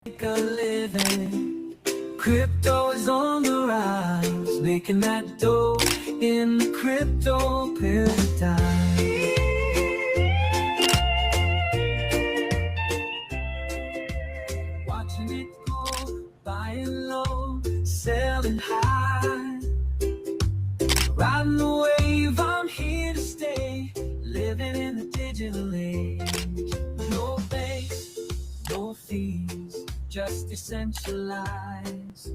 Make a living. Crypto is on the rise, making that dough in the crypto paradigm. Watching it go, buying low, selling high. Riding the wave, I'm here to stay, living in the digital age. No banks, no fees, just decentralized.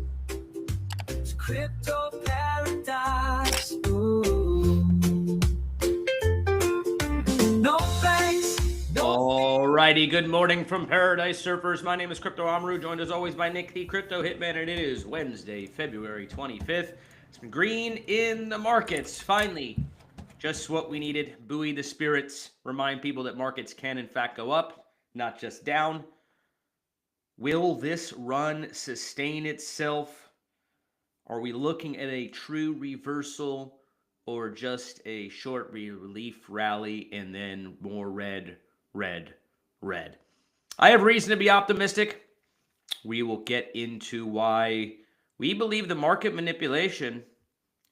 It's crypto paradise. Ooh. No banks, Alrighty, good morning from Paradise Surfers. My name is Crypto Amaru, joined as always by Nick the Crypto Hitman, and it is Wednesday, February 25th. It's been green in the markets, finally. Just what we needed. Buoy the spirits. Remind people that markets can in fact go up, not just down. Will this run sustain itself? Are we looking at a true reversal or just a short relief rally and then more red? I have reason to be optimistic. We will get into why we believe the market manipulation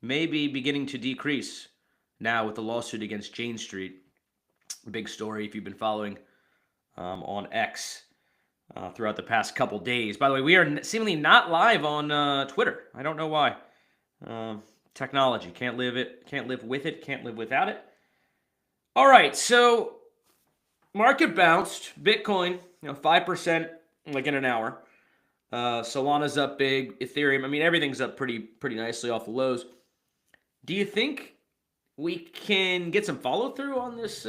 may be beginning to decrease now with the lawsuit against Jane Street. Big story if you've been following on X throughout the past couple days. By the way, we are seemingly not live on Twitter. I don't know why. Technology. Can't live with it, can't live without it. All right, so market bounced. Bitcoin, 5% like in an hour. Solana's up big. Ethereum, everything's up pretty nicely off the lows. Do you think we can get some follow through on this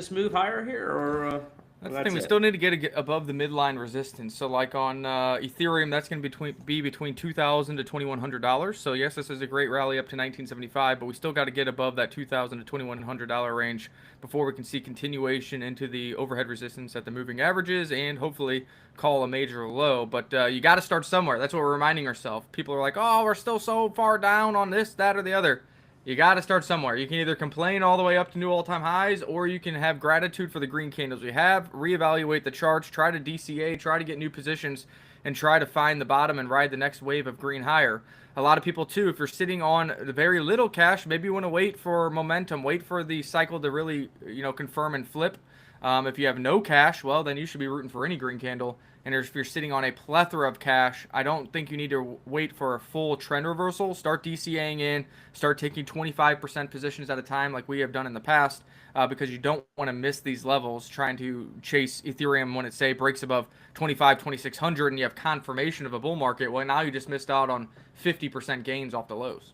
move higher here, or that's the thing. We still need to get above the midline resistance. So, like on Ethereum, that's going to be between $2,000 to $2,100. So, yes, this is a great rally up to 1975, but we still got to get above that $2,000 to $2,100 range before we can see continuation into the overhead resistance at the moving averages and hopefully call a major low. But you got to start somewhere. That's what we're reminding ourselves. People are like, "Oh, we're still so far down on this, that, or the other." You got to start somewhere. You can either complain all the way up to new all-time highs, or you can have gratitude for the green candles we have, reevaluate the charts, try to DCA, try to get new positions, and try to find the bottom and ride the next wave of green higher. A lot of people, too, if you're sitting on very little cash, maybe you want to wait for momentum, wait for the cycle to really, confirm and flip. If you have no cash, well, then you should be rooting for any green candle. And if you're sitting on a plethora of cash, I don't think you need to wait for a full trend reversal. Start DCAing in, start taking 25% positions at a time like we have done in the past, because you don't want to miss these levels trying to chase Ethereum when it, say, breaks above 2,600 and you have confirmation of a bull market. Well, now you just missed out on 50% gains off the lows.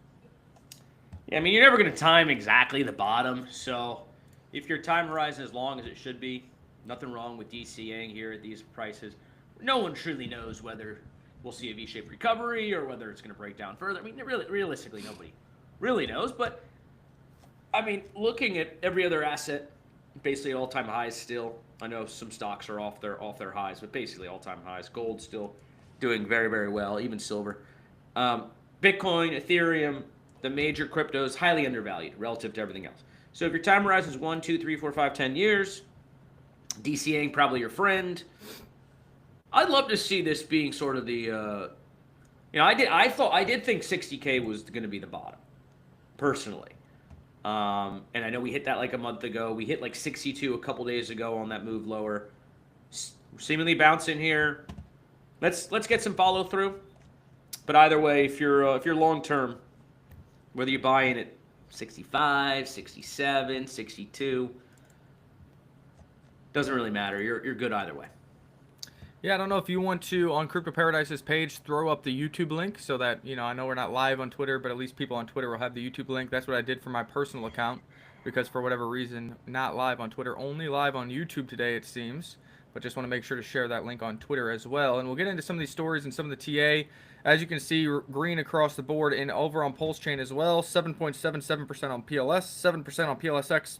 Yeah, you're never going to time exactly the bottom. So if your time horizon is long as it should be, nothing wrong with DCAing here at these prices. No one truly knows whether we'll see a V-shaped recovery or whether it's going to break down further. Realistically, nobody really knows. But, looking at every other asset, basically all-time highs still. I know some stocks are off their highs, but basically all-time highs. Gold still doing very, very well, even silver. Bitcoin, Ethereum, the major cryptos, highly undervalued relative to everything else. So if your time horizon is 1, 2, 3, 4, 5, 10 years, DCAing probably your friend. I'd love to see this being sort of the, I did think 60K was going to be the bottom, personally. And I know we hit that like a month ago. We hit like 62 a couple days ago on that move lower. Seemingly bouncing here. Let's get some follow through. But either way, if you're long term, whether you're buying at 65, 67, 62. Doesn't really matter. You're good either way. Yeah, I don't know if you want to, on Crypto Paradise's page, throw up the YouTube link so that, I know we're not live on Twitter, but at least people on Twitter will have the YouTube link. That's what I did for my personal account because for whatever reason, not live on Twitter, only live on YouTube today, it seems. But just want to make sure to share that link on Twitter as well. And we'll get into some of these stories and some of the TA. As you can see, green across the board and over on Pulse Chain as well. 7.77% on PLS, 7% on PLSX,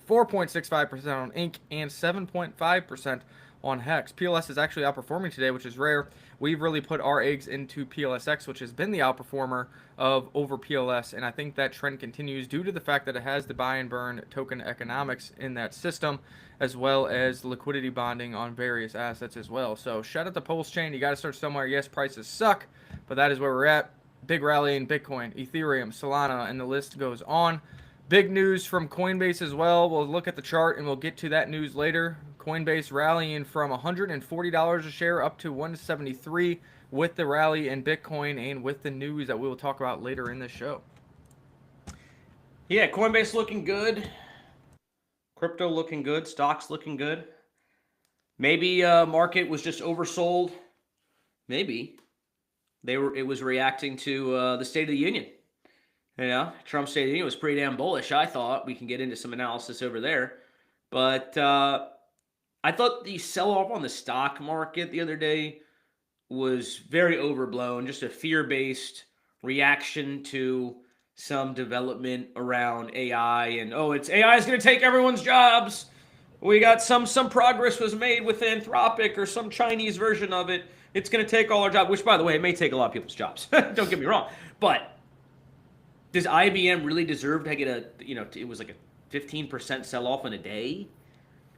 4.65% on Inc., and 7.5% on Hex. PLS is actually outperforming today, which is rare. We've really put our eggs into PLSX, which has been the outperformer of over PLS, and I think that trend continues due to the fact that it has the buy and burn token economics in that system, as well as liquidity bonding on various assets as well. So shout out to Pulse Chain. You got to start somewhere. Yes, prices suck, but that is where we're at. Big rally in Bitcoin, Ethereum, Solana, and the list goes on. Big news from Coinbase as well. We'll look at the chart and we'll get to that news later. Coinbase rallying from $140 a share up to $173 with the rally in Bitcoin and with the news that we will talk about later in the show. Yeah, Coinbase looking good. Crypto looking good. Stocks looking good. Maybe market was just oversold. Maybe it was reacting to the State of the Union. You know, Trump's State of the Union was pretty damn bullish, I thought. We can get into some analysis over there. But I thought the sell-off on the stock market the other day was very overblown, just a fear-based reaction to some development around AI. And, AI is going to take everyone's jobs. We got some progress was made with Anthropic or some Chinese version of it. It's going to take all our jobs, which, by the way, it may take a lot of people's jobs. Don't get me wrong. But does IBM really deserve to get it was like a 15% sell-off in a day?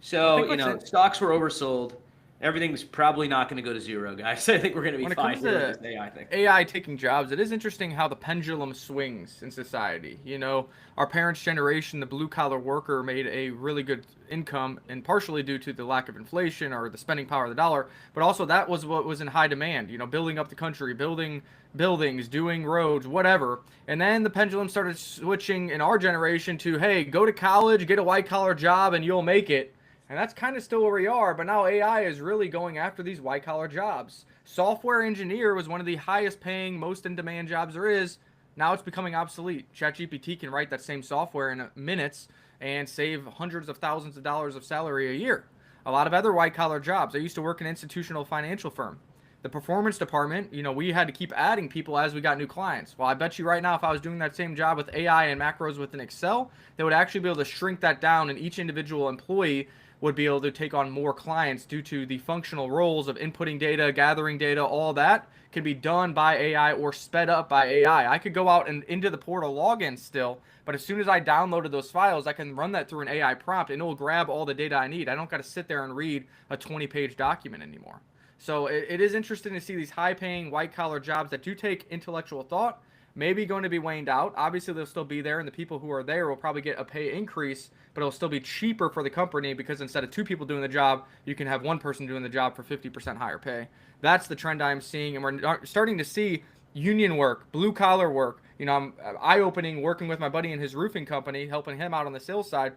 So, stocks were oversold. Everything's probably not going to go to zero, guys. I think we're going to be fine with this AI thing. AI taking jobs, it is interesting how the pendulum swings in society. You know, our parents' generation, the blue-collar worker made a really good income, and partially due to the lack of inflation or the spending power of the dollar, but also that was what was in high demand. You know, building up the country, building buildings, doing roads, whatever. And then the pendulum started switching in our generation to, hey, go to college, get a white-collar job, and you'll make it. And that's kind of still where we are, but now AI is really going after these white-collar jobs. Software engineer was one of the highest paying, most in-demand jobs there is. Now it's becoming obsolete. ChatGPT can write that same software in minutes and save hundreds of thousands of dollars of salary a year. A lot of other white-collar jobs. I used to work in an institutional financial firm. The performance department, we had to keep adding people as we got new clients. Well, I bet you right now if I was doing that same job with AI and macros within Excel, they would actually be able to shrink that down, and each individual employee would be able to take on more clients due to the functional roles of inputting data, gathering data, all that can be done by AI or sped up by AI. I could go out and into the portal login still, but as soon as I downloaded those files, I can run that through an AI prompt and it will grab all the data I need. I don't got to sit there and read a 20-page document anymore. So it is interesting to see these high-paying, white-collar jobs that do take intellectual thought maybe going to be waned out. Obviously, they'll still be there, and the people who are there will probably get a pay increase, but it'll still be cheaper for the company because instead of two people doing the job, you can have one person doing the job for 50% higher pay. That's the trend I'm seeing, and we're starting to see union work, blue-collar work. I'm eye-opening working with my buddy in his roofing company, helping him out on the sales side.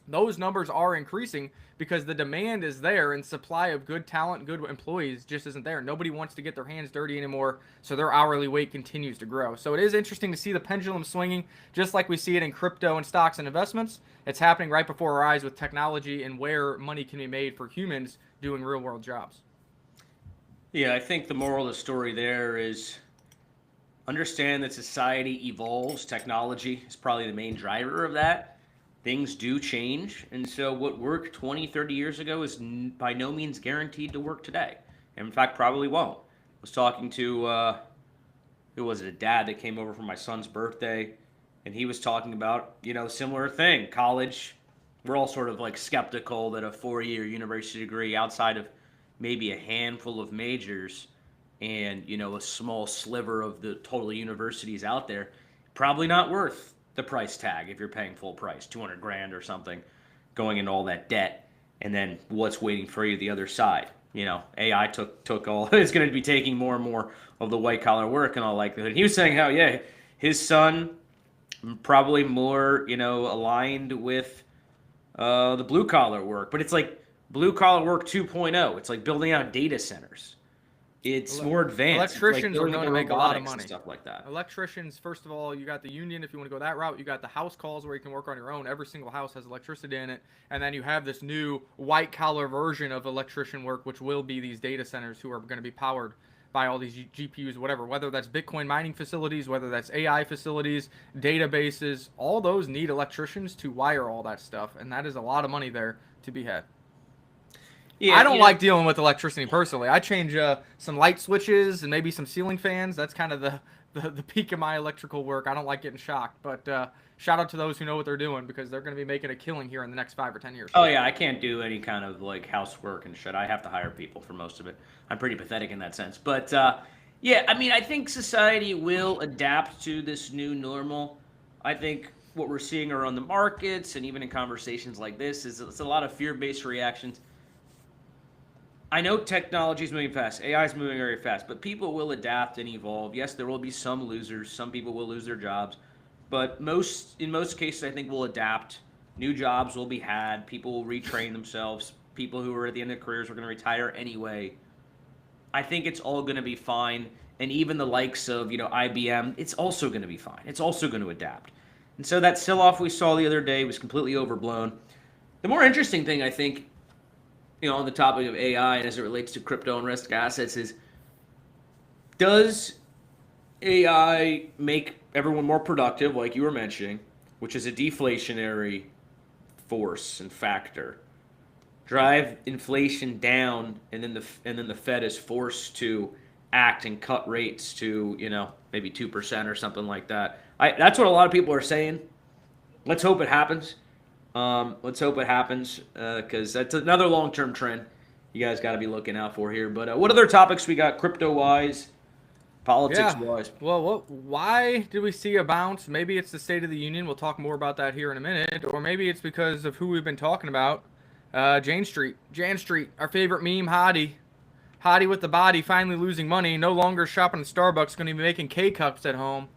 Those numbers are increasing because the demand is there and supply of good talent, good employees just isn't there. Nobody wants to get their hands dirty anymore, so their hourly wage continues to grow. So it is interesting to see the pendulum swinging just like we see it in crypto and stocks and investments. It's happening right before our eyes with technology and where money can be made for humans doing real-world jobs. Yeah, I think the moral of the story there is understand that society evolves. Technology is probably the main driver of that. Things do change, and so what worked 20, 30 years ago is by no means guaranteed to work today. And in fact, probably won't. I was talking to, who was it, a dad that came over for my son's birthday, and he was talking about, similar thing. College, we're all sort of like skeptical that a 4-year university degree outside of maybe a handful of majors and, a small sliver of the total universities out there, probably not worth the price tag if you're paying full price, $200,000 or something, going into all that debt, and then what's waiting for you the other side. AI took all, it's going to be taking more and more of the white collar work in all likelihood. He was saying how, his son probably more, aligned with the blue collar work, but it's like blue collar work 2.0. It's like building out data centers. It's more advanced. Electricians are going to make a lot of money. Stuff like that. Electricians, first of all, you got the union if you want to go that route. You got the house calls where you can work on your own. Every single house has electricity in it. And then you have this new white-collar version of electrician work, which will be these data centers who are going to be powered by all these GPUs, whatever. Whether that's Bitcoin mining facilities, whether that's AI facilities, databases, all those need electricians to wire all that stuff. And that is a lot of money there to be had. Yeah, I don't like dealing with electricity personally. I change some light switches and maybe some ceiling fans. That's kind of the peak of my electrical work. I don't like getting shocked, but shout out to those who know what they're doing because they're going to be making a killing here in the next 5 or 10 years. Oh yeah, I can't do any kind of like housework and shit. I have to hire people for most of it. I'm pretty pathetic in that sense. But yeah, I mean, I think society will adapt to this new normal. I think what we're seeing around the markets and even in conversations like this is it's a lot of fear-based reactions. I know technology is moving fast. AI is moving very fast, but people will adapt and evolve. Yes, there will be some losers. Some people will lose their jobs, but in most cases, I think we'll adapt. New jobs will be had. People will retrain themselves. People who are at the end of their careers are going to retire anyway. I think it's all going to be fine. And even the likes of, IBM, it's also going to be fine. It's also going to adapt. And so that sell-off we saw the other day was completely overblown. The more interesting thing, I think, on the topic of AI and as it relates to crypto and risk assets is, does AI make everyone more productive, like you were mentioning, which is a deflationary force and factor, drive inflation down, and then the Fed is forced to act and cut rates to maybe 2% or something like that? That's what a lot of people are saying. Let's hope it happens. Let's hope it happens because that's another long-term trend you guys got to be looking out for here. But what other topics we got crypto-wise, politics-wise? Well, why did we see a bounce? Maybe it's the State of the Union. We'll talk more about that here in a minute. Or maybe it's because of who we've been talking about. Jan Street, our favorite meme, Hottie. Hottie with the body finally losing money. No longer shopping at Starbucks. Going to be making K-Cups at home.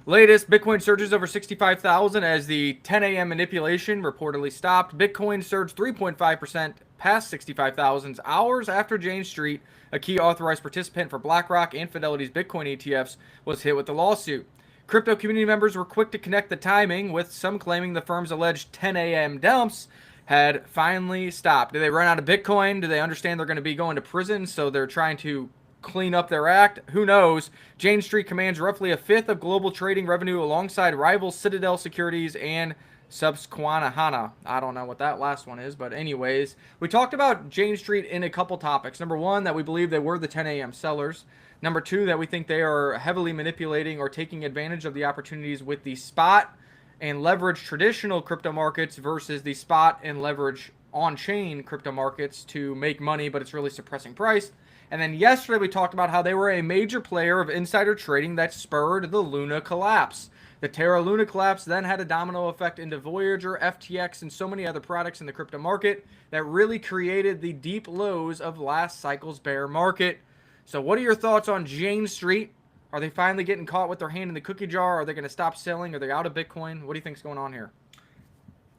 Latest, Bitcoin surges over 65,000 as the 10 a.m. manipulation reportedly stopped. Bitcoin surged 3.5% past 65,000 hours after Jane Street, a key authorized participant for BlackRock and Fidelity's Bitcoin ETFs, was hit with the lawsuit. Crypto community members were quick to connect the timing, with some claiming the firm's alleged 10 a.m. dumps had finally stopped. Did they run out of Bitcoin? Do they understand they're going to be going to prison, so they're trying to clean up their act? Who knows? Jane Street commands roughly a fifth of global trading revenue alongside rivals Citadel Securities and Susquehanna. I don't know what that last one is, but anyways, we talked about Jane Street in a couple topics. Number one, that we believe they were the 10 a.m. sellers. Number two, that we think they are heavily manipulating or taking advantage of the opportunities with the spot and leverage traditional crypto markets versus the spot and leverage on-chain crypto markets to make money, but it's really suppressing price. And then yesterday we talked about how they were a major player of insider trading that spurred the Luna collapse. The Terra Luna collapse then had a domino effect into Voyager, FTX, and so many other products in the crypto market that really created the deep lows of last cycle's bear market. So what are your thoughts on Jane Street? Are they finally getting caught with their hand in the cookie jar? Are they going to stop selling? Are they out of Bitcoin? What do you think's going on here?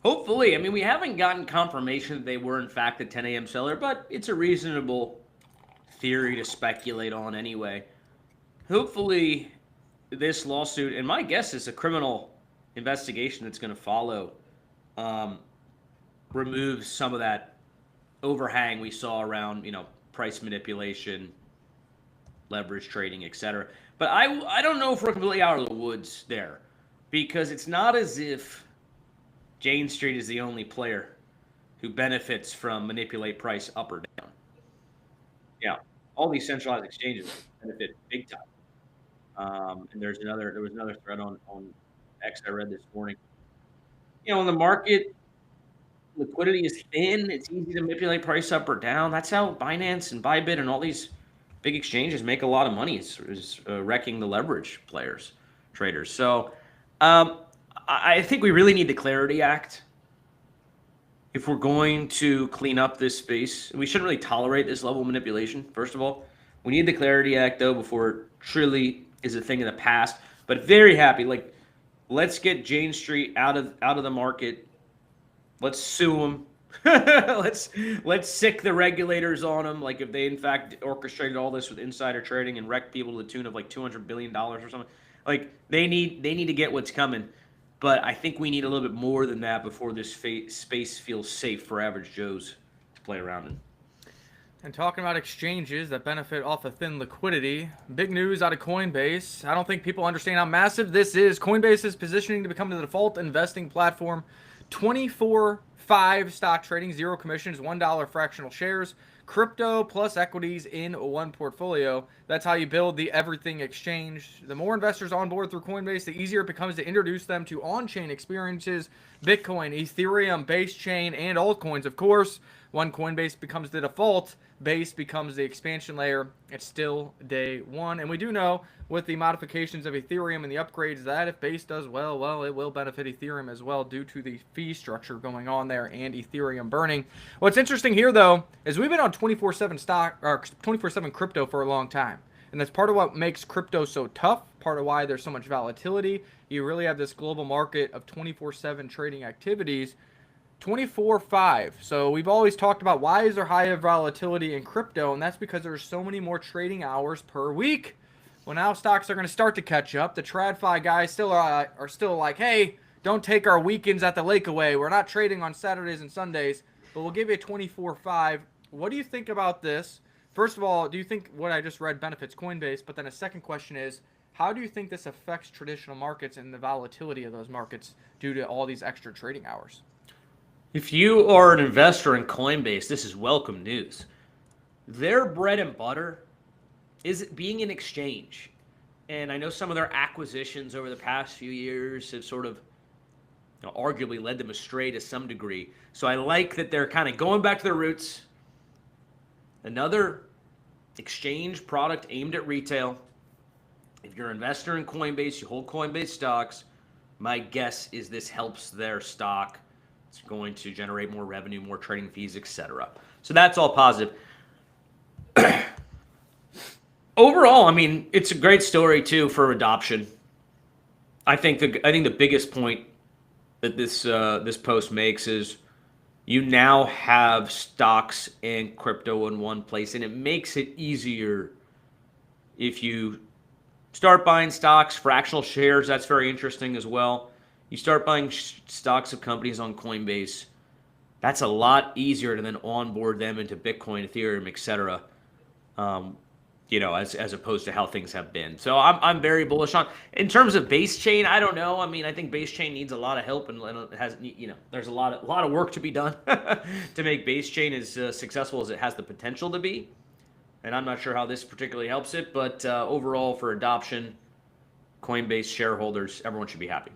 Hopefully. I mean, we haven't gotten confirmation that they were in fact a 10 a.m. seller, but it's a reasonable theory to speculate on anyway. Hopefully this lawsuit, and my guess is a criminal investigation that's going to follow, removes some of that overhang we saw around, price manipulation, leverage trading, etc. But I don't know if we're completely out of the woods there, because it's not as if Jane Street is the only player who benefits from manipulate price up or down. Yeah, all these centralized exchanges benefit big time. And there was another thread on X I read this morning. In the market, liquidity is thin. It's easy to manipulate price up or down. That's how Binance and Bybit and all these big exchanges make a lot of money. Is wrecking the leverage traders. So I think we really need the Clarity Act. If we're going to clean up this space, we shouldn't really tolerate this level of manipulation, first of all. We need the Clarity Act, though, before it truly is a thing in the past. But very happy. Let's get Jane Street out of the market. Let's sue them. let's sick the regulators on them. If they, in fact, orchestrated all this with insider trading and wrecked people to the tune of $200 billion or something. They need to get what's coming. But I think we need a little bit more than that before this space feels safe for average Joes to play around in. And talking about exchanges that benefit off of thin liquidity, big news out of Coinbase. I don't think people understand how massive this is. Coinbase is positioning to become the default investing platform. 24/5 stock trading, 0 commissions, $1 fractional shares. crypto plus equities in one portfolio. That's how you build the everything exchange. The more investors on board through Coinbase, the easier it becomes to introduce them to on-chain experiences, Bitcoin, Ethereum, base chain, and altcoins, of course. When Coinbase becomes the default, Base becomes the expansion layer. It's still day one. And we do know with the modifications of Ethereum and the upgrades that if Base does well, it will benefit Ethereum as well due to the fee structure going on there and Ethereum burning. What's interesting here, though, is we've been on 24/7 stock or 24/7 crypto for a long time. And that's part of what makes crypto so tough, part of why there's so much volatility. You really have this global market of 24/7 trading activities. 24/5. So we've always talked about why is there higher volatility in crypto, and that's because there's so many more trading hours per week. Well, now stocks are going to start to catch up. The TradFi guys still are still like, hey, don't take our weekends at the lake away. We're not trading on Saturdays and Sundays, but we'll give you a 24/5. What do you think about this? First of all, do you think what I just read benefits Coinbase? But then a second question is, how do you think this affects traditional markets and the volatility of those markets due to all these extra trading hours? If you are an investor in Coinbase, this is welcome news. Their bread and butter is being an exchange. And I know some of their acquisitions over the past few years have sort of arguably led them astray to some degree. So I like that they're kind of going back to their roots. Another exchange product aimed at retail. If you're an investor in Coinbase, you hold Coinbase stocks, my guess is this helps their stock. It's going to generate more revenue, more trading fees, etc. So that's all positive. Overall, I mean, it's a great story too for adoption. I think the biggest point that this post makes is you now have stocks and crypto in one place, and it makes it easier if you start buying stocks, fractional shares. That's very interesting as well. You start buying stocks of companies on Coinbase. That's a lot easier to then onboard them into Bitcoin, Ethereum, etc. As opposed to how things have been. So I'm very bullish on. In terms of base chain, I don't know. I mean, I think base chain needs a lot of help, and it has, there's a lot of work to be done to make base chain as successful as it has the potential to be. And I'm not sure how this particularly helps it, but overall for adoption, Coinbase shareholders, everyone should be happy.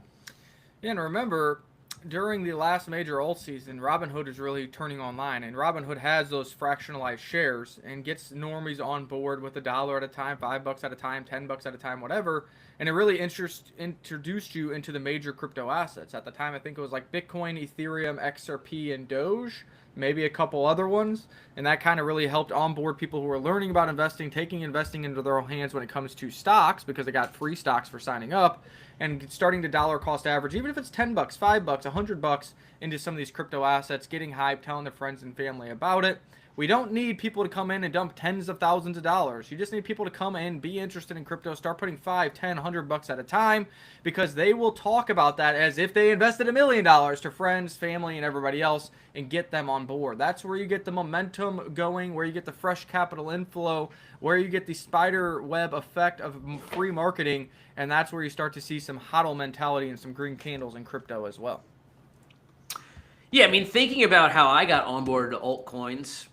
Yeah, and remember, during the last major alt season, Robinhood is really turning online, and Robinhood has those fractionalized shares and gets normies on board with $1 at a time, $5 at a time, $10 at a time, whatever. And it really introduced you into the major crypto assets. At the time, I think it was like Bitcoin, Ethereum, XRP, and Doge, maybe a couple other ones. And that kind of really helped onboard people who were learning about investing, taking investing into their own hands when it comes to stocks, because they got free stocks for signing up. And starting to dollar cost average, even if it's $10, $5, $100 into some of these crypto assets, getting hype, telling their friends and family about it. We don't need people to come in and dump tens of thousands of dollars. You just need people to come in, be interested in crypto, start putting $5, $10, $100 at a time, because they will talk about that as if they invested $1 million to friends, family, and everybody else and get them on board. That's where you get the momentum going, where you get the fresh capital inflow, where you get the spider web effect of free marketing, and that's where you start to see some hodl mentality and some green candles in crypto as well. Yeah, I mean, thinking about how I got on board to altcoins,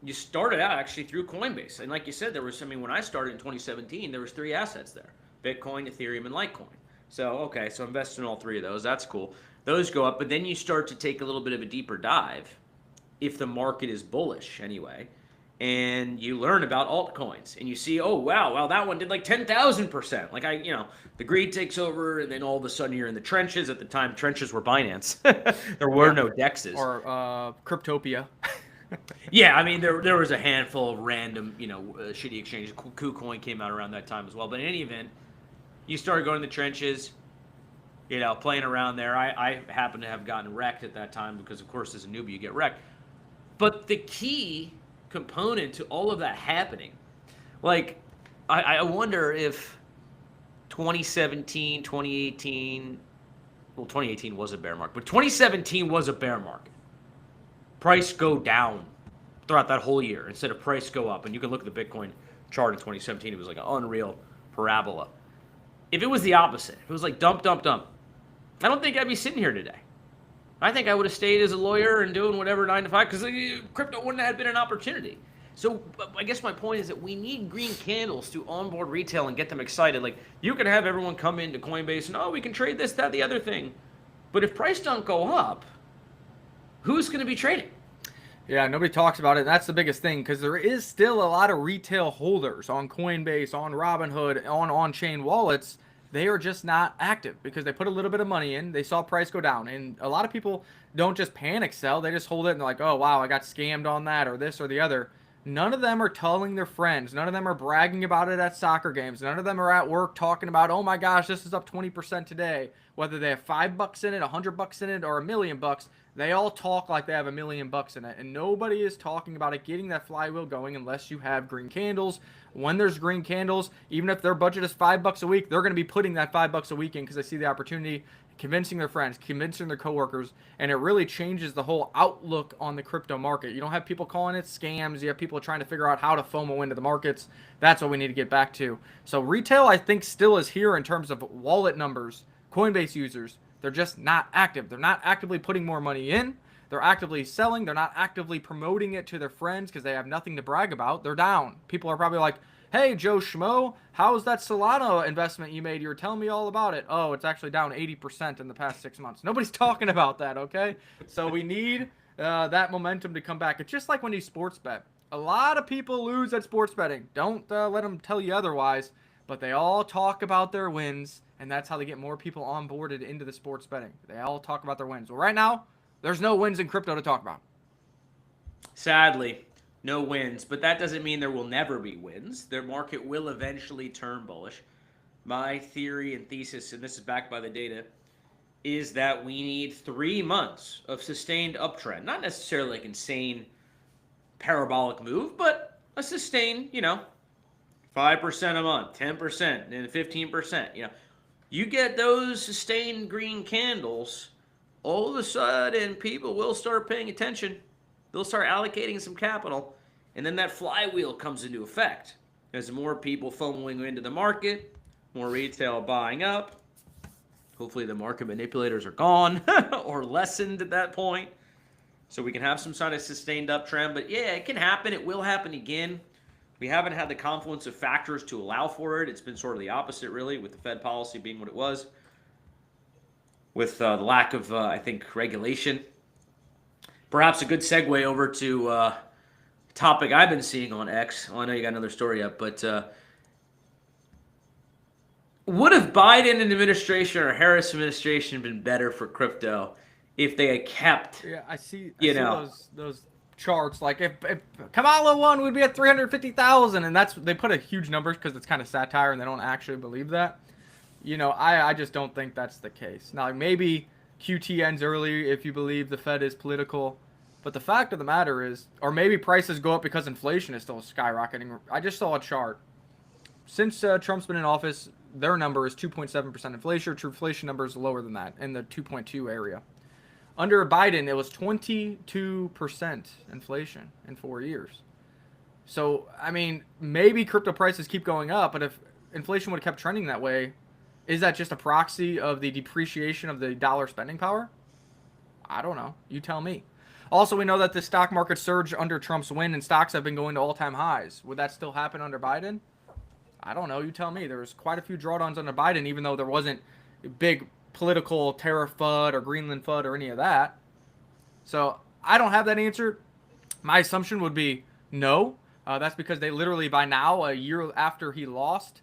you started out actually through Coinbase. And like you said, when I started in 2017, there was 3 assets there: Bitcoin, Ethereum, and Litecoin. So invest in all 3 of those. That's cool. Those go up, but then you start to take a little bit of a deeper dive, if the market is bullish anyway, and you learn about altcoins, and you see, oh, wow, that one did like 10,000%. The greed takes over, and then all of a sudden you're in the trenches. At the time, trenches were Binance. There were no DEXs. Or Cryptopia. Yeah, I mean, there was a handful of random, shitty exchanges. KuCoin came out around that time as well. But in any event, you started going to the trenches, playing around there. I happen to have gotten wrecked at that time because, of course, as a newbie, you get wrecked. But the key component to all of that happening, I wonder if 2017, 2018, well, 2018 was a bear market, but 2017 was a bear market. Price go down throughout that whole year instead of price go up. And you can look at the Bitcoin chart in 2017. It was like an unreal parabola. If it was the opposite, if it was like dump, I don't think I'd be sitting here today. I think I would have stayed as a lawyer and doing whatever 9 to 5, because crypto wouldn't have been an opportunity. So I guess my point is that we need green candles to onboard retail and get them excited. Like, you can have everyone come into Coinbase and, oh, we can trade this, that, the other thing. But if price don't go up, who's going to be trading? Yeah, nobody talks about it. That's the biggest thing, because there is still a lot of retail holders on Coinbase, on Robinhood, on on-chain wallets. They are just not active because they put a little bit of money in. They saw price go down. And a lot of people don't just panic sell. They just hold it and they're like, oh, wow, I got scammed on that or this or the other. None of them are telling their friends. None of them are bragging about it at soccer games. None of them are at work talking about, oh my gosh, this is up 20% today. Whether they have $5 in it, $100 in it, or $1,000,000, they all talk like they have $1,000,000 in it. And nobody is talking about it getting that flywheel going unless you have green candles. When there's green candles, even if their budget is $5 a week, they're going to be putting that $5 a week in because they see the opportunity, convincing their friends, convincing their coworkers, and it really changes the whole outlook on the crypto market. You don't have people calling it scams. You have people trying to figure out how to FOMO into the markets. That's what we need to get back to. So retail, I think, still is here in terms of wallet numbers, Coinbase users. They're just not active. They're not actively putting more money in. They're actively selling. They're not actively promoting it to their friends because they have nothing to brag about. They're down. People are probably like, hey, Joe Schmo, how's that Solana investment you made? You were telling me all about it. Oh, it's actually down 80% in the past 6 months. Nobody's talking about that, okay? So we need that momentum to come back. It's just like when you sports bet. A lot of people lose at sports betting. Don't let them tell you otherwise. But they all talk about their wins, and that's how they get more people onboarded into the sports betting. They all talk about their wins. Well, right now, there's no wins in crypto to talk about. Sadly, no wins, but that doesn't mean there will never be wins. Their market will eventually turn bullish. My theory and thesis, and this is backed by the data, is that we need 3 months of sustained uptrend. Not necessarily like insane parabolic move, but a sustained, 5% a month, 10%, and 15%. You get those sustained green candles, all of a sudden people will start paying attention. They'll start allocating some capital, and then that flywheel comes into effect. As more people FOMOing into the market, more retail buying up. Hopefully the market manipulators are gone or lessened at that point, so we can have some sort of sustained uptrend. But yeah, it can happen. It will happen again. We haven't had the confluence of factors to allow for it. It's been sort of the opposite, really, with the Fed policy being what it was, with the lack of, I think, regulation. Perhaps a good segue over to a topic I've been seeing on X. Oh, I know you got another story up, but would have Biden administration or Harris administration been better for crypto if they had kept? Yeah, I see those charts. Like if Kamala won, we'd be at 350,000, and they put a huge numbers because it's kind of satire and they don't actually believe that. I just don't think that's the case. Now maybe QT ends early if you believe the Fed is political, but the fact of the matter is, or maybe prices go up because inflation is still skyrocketing. I just saw a chart. Since Trump's been in office, their number is 2.7% inflation. True inflation number is lower than that, in the 2.2 area. Under Biden, it was 22% inflation in 4 years. So, I mean, maybe crypto prices keep going up, but if inflation would have kept trending that way, is that just a proxy of the depreciation of the dollar spending power? I don't know. You tell me. Also, we know that the stock market surged under Trump's win, and stocks have been going to all-time highs. Would that still happen under Biden? I don't know. You tell me. There was quite a few drawdowns under Biden, even though there wasn't big political tariff FUD or Greenland FUD or any of that. So I don't have that answer. My assumption would be no. That's because they literally, by now, a year after he lost,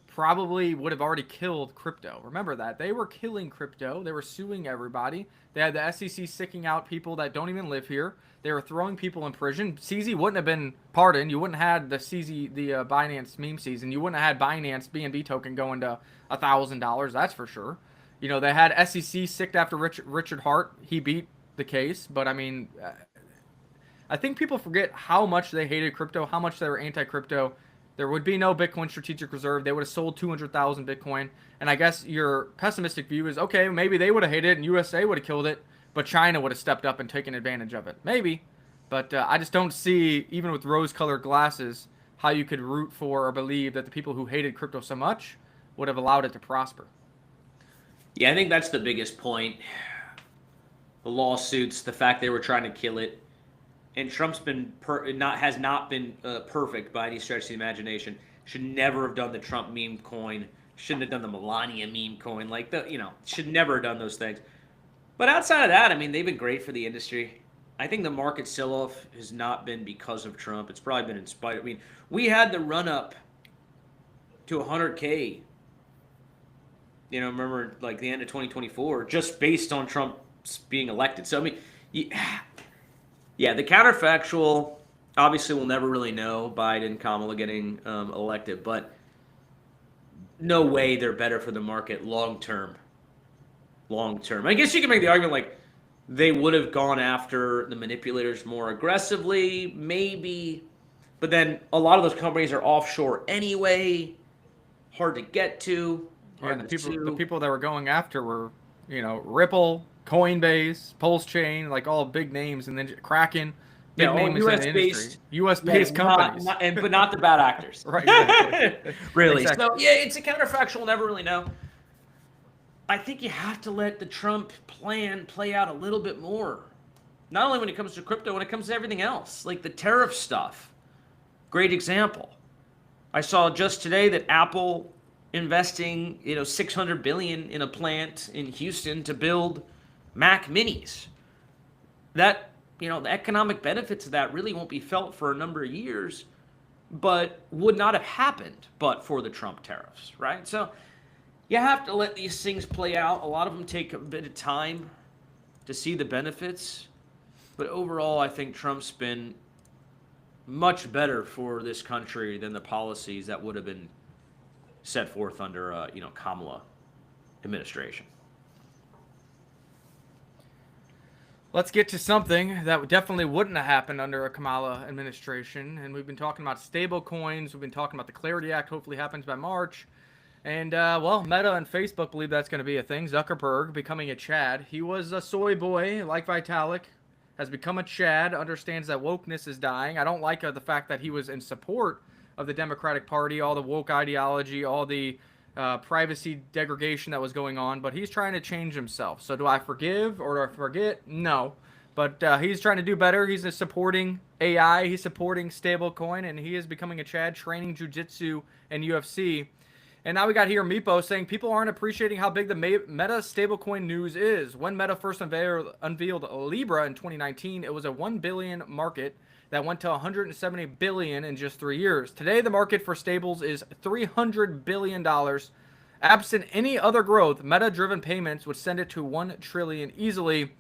probably would have already killed crypto. Remember that. They were killing crypto. They were suing everybody. They had the SEC sicking out people that don't even live here. They were throwing people in prison. CZ wouldn't have been pardoned. You wouldn't have had the CZ, the Binance meme season. You wouldn't have had Binance BNB token going to $1,000. That's for sure. They had SEC sicked after Richard Hart. He beat the case. But, I mean, I think people forget how much they hated crypto, how much they were anti-crypto. There would be no Bitcoin strategic reserve. They would have sold 200,000 Bitcoin. And I guess your pessimistic view is, okay, maybe they would have hated it and USA would have killed it, but China would have stepped up and taken advantage of it. Maybe. But I just don't see, even with rose-colored glasses, how you could root for or believe that the people who hated crypto so much would have allowed it to prosper. Yeah, I think that's the biggest point. The lawsuits, the fact they were trying to kill it. and Trump's been has not been perfect by any stretch of the imagination. Should never have done the Trump meme coin. Shouldn't have done the Melania meme coin. Like should never have done those things. But outside of that, I mean, they've been great for the industry. I think the market sell-off has not been because of Trump. It's probably been in spite. I mean, we had the run-up to 100K. Remember like the end of 2024, just based on Trump being elected. So I mean, yeah, the counterfactual. Obviously, we'll never really know Biden, Kamala getting elected, but no way they're better for the market long term. Long term, I guess you can make the argument like they would have gone after the manipulators more aggressively, maybe, but then a lot of those companies are offshore anyway, hard to get to. Yeah, the people that were going after were, Ripple, Coinbase, Pulse Chain, like all big names, and then Kraken, big names in the industry. U.S.-based companies. But not the bad actors. Right, exactly. Really. Exactly. So, yeah, it's a counterfactual. We'll never really know. I think you have to let the Trump plan play out a little bit more. Not only when it comes to crypto, when it comes to everything else. Like the tariff stuff. Great example. I saw just today that Apple investing, $600 billion in a plant in Houston to build Mac Minis. That, the economic benefits of that really won't be felt for a number of years, but would not have happened but for the Trump tariffs, right? So you have to let these things play out. A lot of them take a bit of time to see the benefits, but overall, I think Trump's been much better for this country than the policies that would have been set forth under, Kamala administration. Let's get to something that definitely wouldn't have happened under a Kamala administration. And we've been talking about stable coins. We've been talking about the Clarity Act, hopefully happens by March. And, Meta and Facebook believe that's going to be a thing. Zuckerberg becoming a Chad. He was a soy boy, like Vitalik, has become a Chad, understands that wokeness is dying. I don't like the fact that he was in support of the Democratic Party, all the woke ideology, all the privacy degradation that was going on, but he's trying to change himself. So do I forgive or do I forget? No. But he's trying to do better. He's supporting AI. He's supporting stablecoin, and he is becoming a Chad, training jiu-jitsu and UFC. And now we got here Meepo saying people aren't appreciating how big the Meta stablecoin news is. When Meta first unveiled Libra in 2019, it was a $1 billion market that went to $170 billion in just 3 years. Today, the market for stables is $300 billion. Absent any other growth, Meta-driven payments would send it to $1 trillion easily.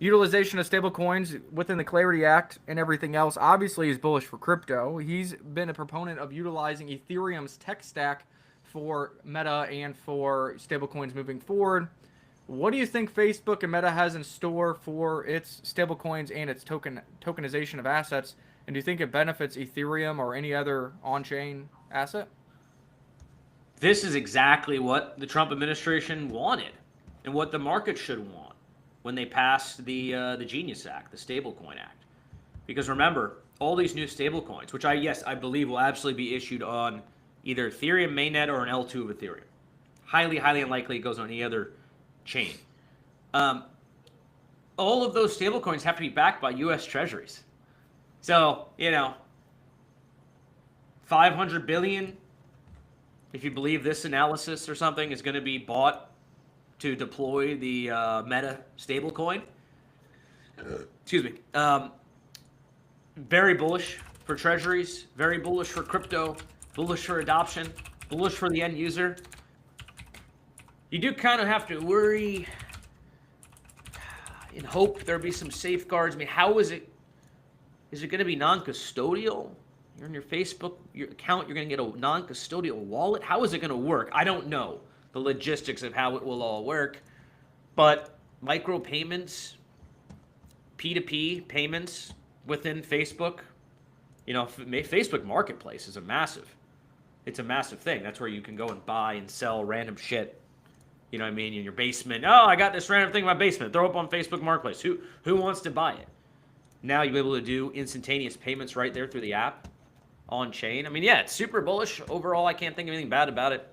Utilization of stablecoins within the Clarity Act and everything else obviously is bullish for crypto. He's been a proponent of utilizing Ethereum's tech stack for Meta and for stablecoins moving forward. What do you think Facebook and Meta has in store for its stablecoins and its tokenization of assets? And do you think it benefits Ethereum or any other on-chain asset? This is exactly what the Trump administration wanted and what the market should want when they passed the Genius Act, the Stablecoin Act. Because remember, all these new stablecoins, which I believe will absolutely be issued on either Ethereum mainnet or an L2 of Ethereum. Highly, highly unlikely it goes on any other chain. All of those stablecoins have to be backed by U.S. Treasuries. So, $500 billion, if you believe this analysis or something, is going to be bought to deploy the Meta stablecoin. Excuse me. Very bullish for Treasuries, very bullish for crypto, bullish for adoption, bullish for the end user. You do kind of have to worry and hope there'll be some safeguards. I mean, how is it? Is it going to be non-custodial? You're in your Facebook account, you're going to get a non-custodial wallet. How is it going to work? I don't know the logistics of how it will all work. But micro payments, P2P payments within Facebook, Facebook Marketplace is it's a massive thing. That's where you can go and buy and sell random shit. You know what I mean? In your basement. Oh, I got this random thing in my basement. Throw it up on Facebook Marketplace. Who wants to buy it? Now you'll be able to do instantaneous payments right there through the app on chain. I mean, yeah, it's super bullish. Overall, I can't think of anything bad about it.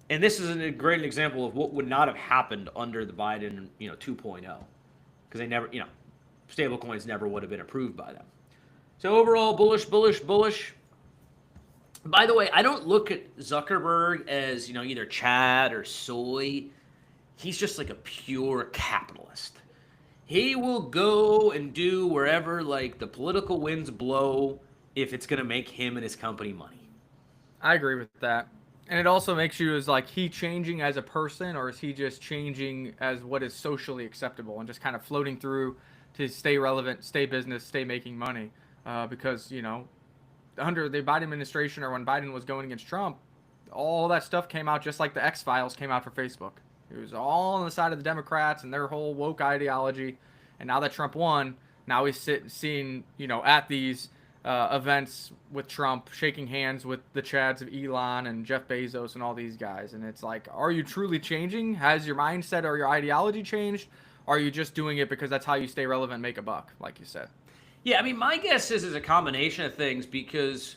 And this is a great example of what would not have happened under the Biden, 2.0. Because they never, stablecoins never would have been approved by them. So overall, bullish, bullish, bullish. By the way, I don't look at Zuckerberg as, either Chad or Soy. He's just like a pure capitalist. He will go and do wherever like the political winds blow if it's going to make him and his company money. I agree with that. And it also makes you, is like he changing as a person, or is he just changing as what is socially acceptable and just kind of floating through to stay relevant, stay business, stay making money? Because, under the Biden administration, or when Biden was going against Trump, all that stuff came out just like the X-Files came out for Facebook. It was all on the side of the Democrats and their whole woke ideology. And now that Trump won, now he's seeing, at these events with Trump, shaking hands with the Chads of Elon and Jeff Bezos and all these guys. And it's like, are you truly changing? Has your mindset or your ideology changed? Or are you just doing it because that's how you stay relevant and make a buck, like you said? Yeah, I mean, my guess is a combination of things, because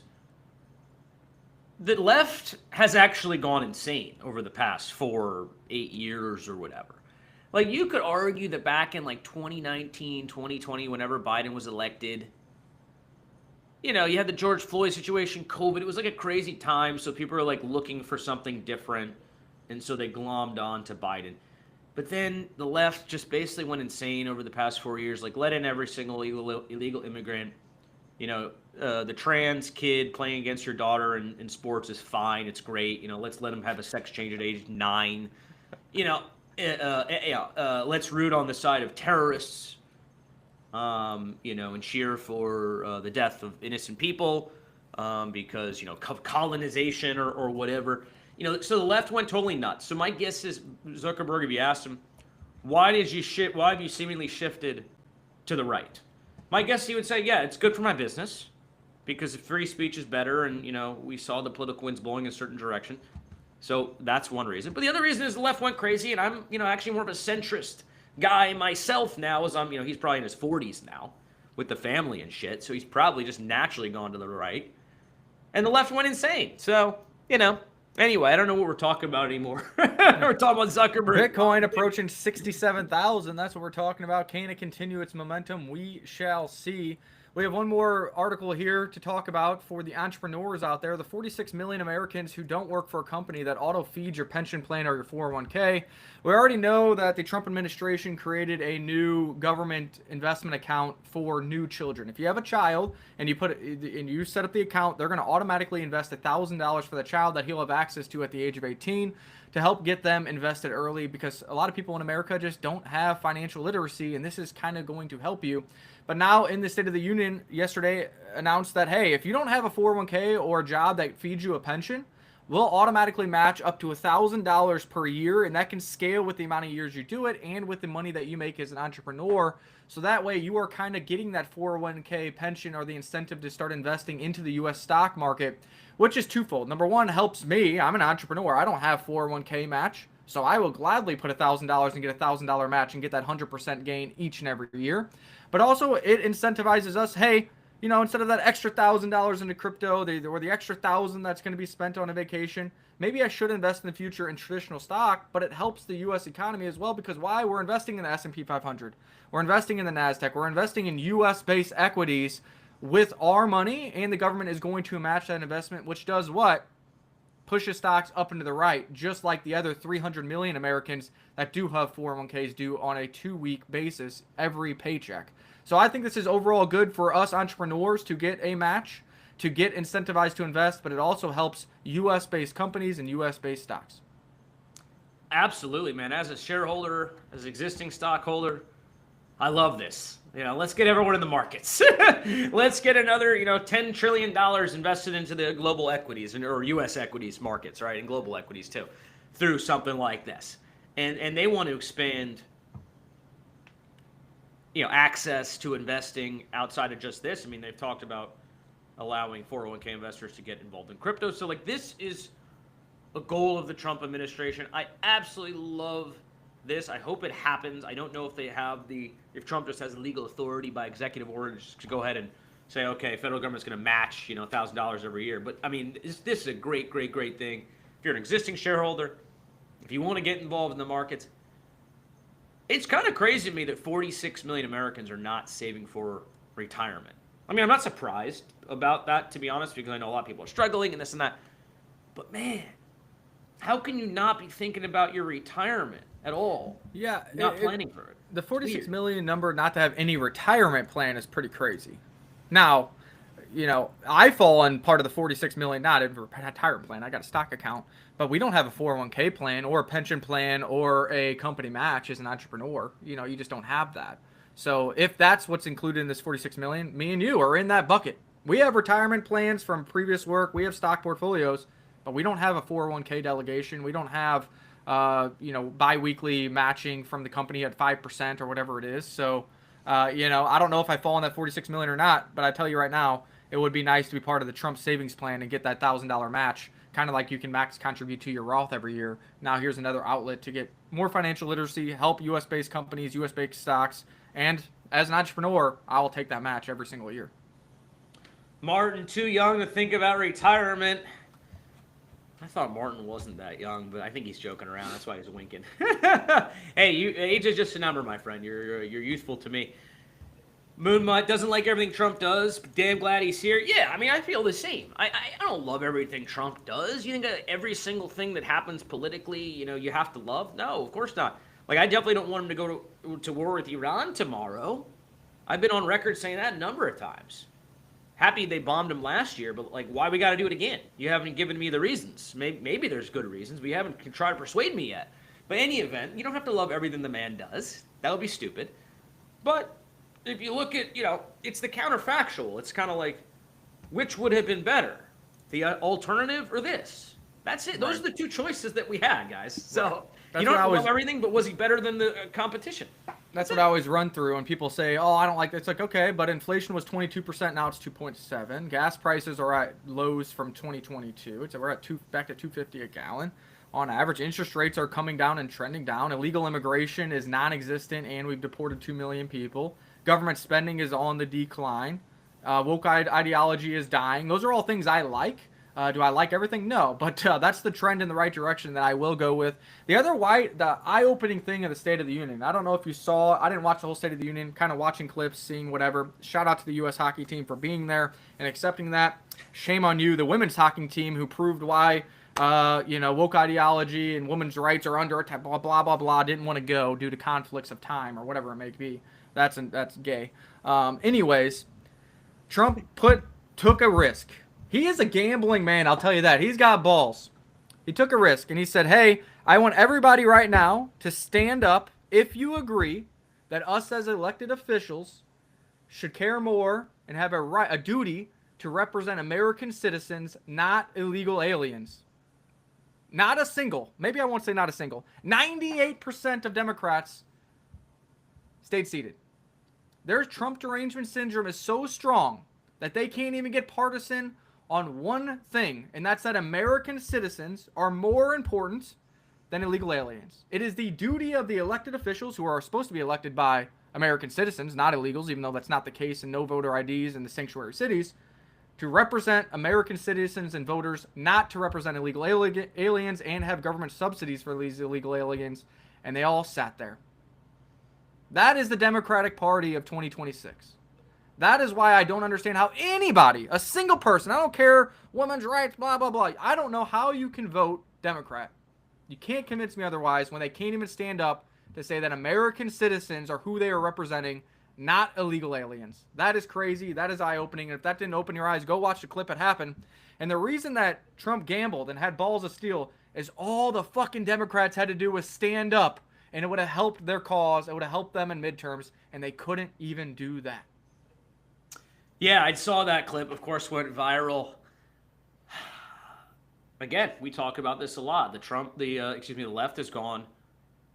the left has actually gone insane over the past 8 years or whatever. Like, you could argue that back in like 2019, 2020, whenever Biden was elected, you had the George Floyd situation, COVID. It was like a crazy time, so people are like looking for something different, and so they glommed on to Biden. But then the left just basically went insane over the past 4 years, like let in every single illegal immigrant. The trans kid playing against your daughter in sports is fine. It's great. Let's let him have a sex change at age 9. Let's root on the side of terrorists, and cheer for the death of innocent people, because, colonization or whatever. So the left went totally nuts. So my guess is Zuckerberg, if you asked him, why have you seemingly shifted to the right? My guess he would say, yeah, it's good for my business because free speech is better, and, we saw the political winds blowing in a certain direction. So that's one reason. But the other reason is the left went crazy, and I'm, actually more of a centrist guy myself now, as I'm, he's probably in his 40s now with the family and shit, so he's probably just naturally gone to the right. And the left went insane. So, anyway, I don't know what we're talking about anymore. We're talking about Zuckerberg. Bitcoin approaching 67,000. That's what we're talking about. Can it continue its momentum? We shall see. We have one more article here to talk about for the entrepreneurs out there. The 46 million Americans who don't work for a company that auto-feeds your pension plan or your 401k. We already know that the Trump administration created a new government investment account for new children. If you have a child and you set up the account, they're going to automatically invest $1,000 for the child that he'll have access to at the age of 18 to help get them invested early, because a lot of people in America just don't have financial literacy, and this is kind of going to help you. But now in the State of the Union yesterday announced that, hey, if you don't have a 401k or a job that feeds you a pension, we'll automatically match up to $1,000 per year, and that can scale with the amount of years you do it and with the money that you make as an entrepreneur. So that way you are kind of getting that 401k pension or the incentive to start investing into the U.S. stock market, which is twofold. Number one, helps me. I'm an entrepreneur. I don't have 401k match, so I will gladly put $1,000 and get a $1,000 match and get that 100% gain each and every year. But also it incentivizes us, hey, instead of that extra $1,000 into crypto, or the extra $1,000 that's going to be spent on a vacation, maybe I should invest in the future in traditional stock. But it helps the U.S. economy as well, because why? We're investing in the S&P 500. We're investing in the NASDAQ. We're investing in U.S.-based equities with our money, and the government is going to match that investment, which does what? Pushes stocks up into the right, just like the other 300 million Americans that do have 401ks do on a 2-week basis every paycheck. So I think this is overall good for us entrepreneurs to get a match, to get incentivized to invest, but it also helps U.S.-based companies and U.S.-based stocks. Absolutely, man. As a shareholder, as an existing stockholder, I love this. Let's get everyone in the markets. Let's get another, $10 trillion invested into the global equities or U.S. equities markets, right? And global equities too, through something like this. And they want to expand, access to investing outside of just this. I mean, they've talked about allowing 401k investors to get involved in crypto. So this is a goal of the Trump administration. I absolutely love this. I hope it happens. I don't know if if Trump just has legal authority by executive order to go ahead and say, okay, federal government's going to match, $1,000 every year. But I mean, this is a great, great, great thing. If you're an existing shareholder, if you want to get involved in the markets, It's kind of crazy to me that 46 million Americans are not saving for retirement. I mean, I'm not surprised about that, to be honest, because I know a lot of people are struggling and this and that. But man, how can you not be thinking about your retirement at all? Yeah, Not planning for it. The 46 weird. million number not to have any retirement plan is pretty crazy. Now, I fall in part of the 46 million, not in a retirement plan. I got a stock account, but we don't have a 401k plan or a pension plan or a company match as an entrepreneur. You just don't have that. So if that's what's included in this 46 million, me and you are in that bucket. We have retirement plans from previous work. We have stock portfolios, but we don't have a 401k delegation. We don't have, biweekly matching from the company at 5% or whatever it is. So, I don't know if I fall in that 46 million or not, but I tell you right now, it would be nice to be part of the Trump savings plan and get that $1,000 match, kind of like you can max contribute to your Roth every year. Now here's another outlet to get more financial literacy, help U.S.-based companies, U.S.-based stocks, and as an entrepreneur, I will take that match every single year. Martin, too young to think about retirement. I thought Martin wasn't that young, but I think he's joking around. That's why he's winking. Hey, age is just a number, my friend. You're youthful to me. Moonmutt doesn't like everything Trump does, but damn glad he's here. Yeah, I mean, I feel the same. I don't love everything Trump does. You think every single thing that happens politically, you have to love? No, of course not. Like, I definitely don't want him to go to war with Iran tomorrow. I've been on record saying that a number of times. Happy they bombed him last year, but like, why we got to do it again? You haven't given me the reasons. Maybe there's good reasons, but you haven't tried to persuade me yet. But in any event, you don't have to love everything the man does. That would be stupid. But if you look at, it's the counterfactual. It's kind of like, which would have been better? The alternative or this? That's it. Those are the two choices that we had, guys. So you don't love everything, but was he better than the competition? That's what I always run through when people say, oh, I don't like that. It's like, okay, but inflation was 22%, now it's 2.7. Gas prices are at lows from 2022. We're at back to $2.50 a gallon. On average, interest rates are coming down and trending down. Illegal immigration is non-existent, and we've deported 2 million people. Government spending is on the decline. Woke ideology is dying. Those are all things I like. Do I like everything? No, but that's the trend in the right direction that I will go with. The eye-opening thing of the State of the Union. I don't know if you saw. I didn't watch the whole State of the Union. Kind of watching clips, seeing whatever. Shout out to the U.S. hockey team for being there and accepting that. Shame on you, the women's hockey team, who proved why woke ideology and women's rights are under attack. Blah blah blah blah. Didn't want to go due to conflicts of time or whatever it may be. That's gay. Anyways, Trump took a risk. He is a gambling man, I'll tell you that. He's got balls. He took a risk, and he said, hey, I want everybody right now to stand up if you agree that us as elected officials should care more and have a duty to represent American citizens, not illegal aliens. Not a single. Maybe I won't say not a single. 98% of Democrats stayed seated. Their Trump derangement syndrome is so strong that they can't even get partisan on one thing, and that's that American citizens are more important than illegal aliens. It is the duty of the elected officials, who are supposed to be elected by American citizens, not illegals, even though that's not the case in no voter IDs in the sanctuary cities, to represent American citizens and voters, not to represent illegal aliens and have government subsidies for these illegal aliens, and they all sat there. That is the Democratic Party of 2026. That is why I don't understand how anybody, a single person, I don't care, women's rights, blah, blah, blah. I don't know how you can vote Democrat. You can't convince me otherwise when they can't even stand up to say that American citizens are who they are representing, not illegal aliens. That is crazy. That is eye-opening. And if that didn't open your eyes, go watch the clip it happened. And the reason that Trump gambled and had balls of steel is all the fucking Democrats had to do was stand up, and it would have helped their cause. It would have helped them in midterms, and they couldn't even do that. Yeah, I saw that clip. Of course, went viral. Again, we talk about this a lot. The left has gone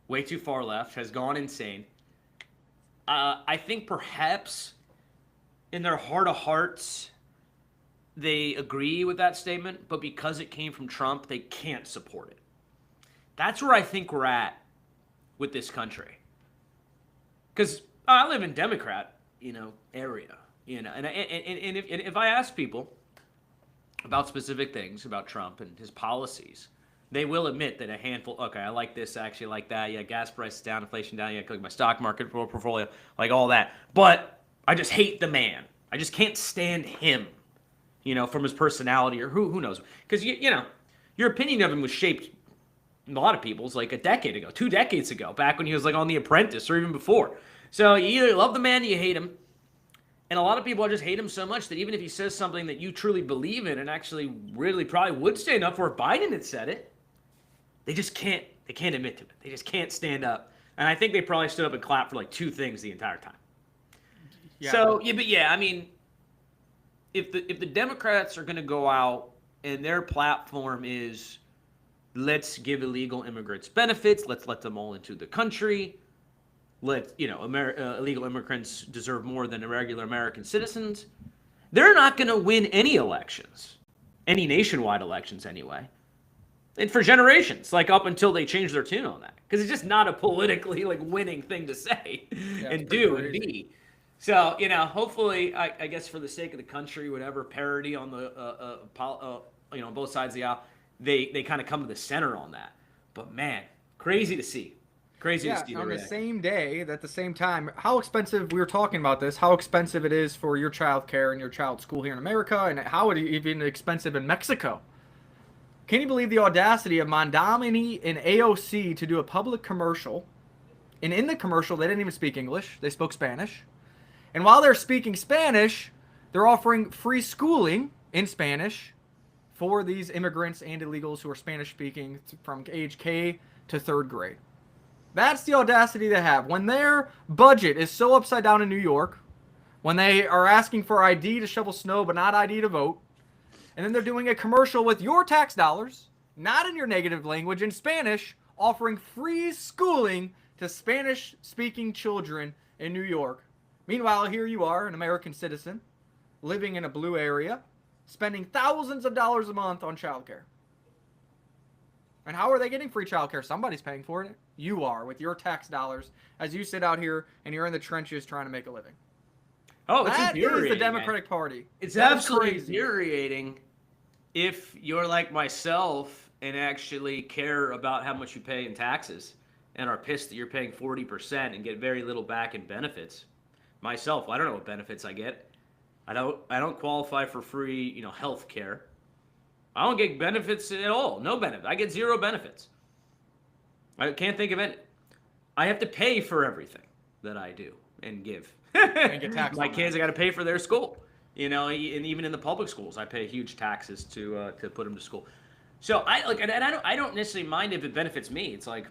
way too far left, has gone insane. I think perhaps in their heart of hearts, they agree with that statement, but because it came from Trump, they can't support it. That's where I think we're at with this country. Because I live in Democrat, area. And if I ask people about specific things about Trump and his policies, They will admit that a handful, okay, I like this, I actually like that. Yeah, gas prices down, inflation down. Yeah, click my stock market portfolio, like all that. But I just hate the man. I just can't stand him, from his personality or who knows. Because, your opinion of him was shaped a lot of people's like a decade ago, 2 decades ago, back when he was like on The Apprentice or even before. So you either love the man or you hate him. And a lot of people just hate him so much that even if he says something that you truly believe in and actually really probably would stand up for if Biden had said it, they can't admit to it. They just can't stand up. And I think they probably stood up and clapped for like 2 things the entire time. Yeah. So, I mean, if the Democrats are going to go out and their platform is, let's give illegal immigrants benefits, let's let them all into the country, illegal immigrants deserve more than regular American citizens, they're not going to win any elections, any nationwide elections anyway. And for generations, like up until they change their tune on that. Because it's just not a politically winning thing to say and do and be. So, hopefully, I guess for the sake of the country, whatever parity on the, both sides of the aisle, they kind of come to the center on that. But man, crazy to see. Crazy to see. On the same day, at the same time, how expensive, we were talking about this, how expensive it is for your child care and your child's school here in America, and how it even expensive in Mexico. Can you believe the audacity of Mondamini and AOC to do a public commercial? And in the commercial, they didn't even speak English. They spoke Spanish. And while they're speaking Spanish, they're offering free schooling in Spanish for these immigrants and illegals who are Spanish speaking from age K to 3rd grade. That's the audacity they have. When their budget is so upside down in New York, when they are asking for ID to shovel snow but not ID to vote, and then they're doing a commercial with your tax dollars, not in your negative language, in Spanish, offering free schooling to Spanish-speaking children in New York. Meanwhile, here you are, an American citizen, living in a blue area, spending thousands of dollars a month on childcare. And how are they getting free childcare? Somebody's paying for it. You are, with your tax dollars, as you sit out here and you're in the trenches trying to make a living. Oh, it's that infuriating. Is the Democratic Party. It's absolutely infuriating if you're like myself and actually care about how much you pay in taxes and are pissed that you're paying 40% and get very little back in benefits. Myself, I don't know what benefits I get. I don't qualify for free, health care. I don't get benefits at all. No benefits. I get 0 benefits. I can't think of any. I have to pay for everything that I do and give. And get taxed My kids, I got to pay for their school. And even in the public schools, I pay huge taxes to put them to school. So I don't necessarily mind if it benefits me. It's like,